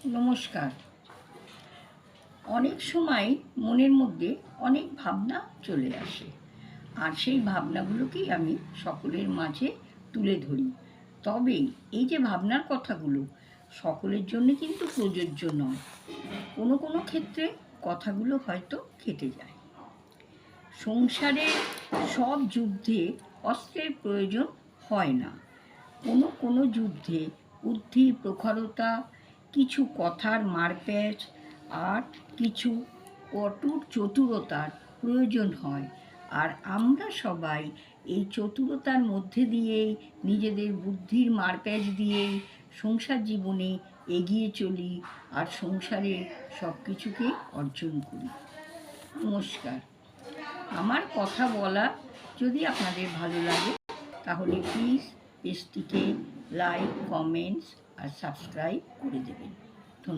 নমস্কার। অনেক সময় মনের মধ্যে অনেক ভাবনা চলে আসে, আর সেই ভাবনাগুলোকেই আমি সকলের মাঝে তুলে ধরি। তবে এই যে ভাবনার কথাগুলো সকলের জন্য কিন্তু প্রযোজ্য নয়। কোনো কোনো ক্ষেত্রে কথাগুলো হয়তো খেটে যায়। সংসারের সব যুদ্ধে অস্ত্রের প্রয়োজন হয় না। কোনো কোনো যুদ্ধে বুদ্ধির প্রখরতা, কিছু কথার মারপ্যাঁচ আর কিছু কটূর চতুরতার প্রয়োজন হয়। আর আমরা সবাই এই চতুরতার মধ্যে দিয়েই, নিজেদের বুদ্ধির মারপ্যাঁচ দিয়েই সংসার জীবনে এগিয়ে চলি আর সংসারের সব কিছুকে অর্জন করি। নমস্কার। আমার কথা বলা যদি আপনাদের ভালো লাগে তাহলে প্লিজ পেজটিকে লাইক, কমেন্টস আর সাবস্ক্রাইব করে দেবেন।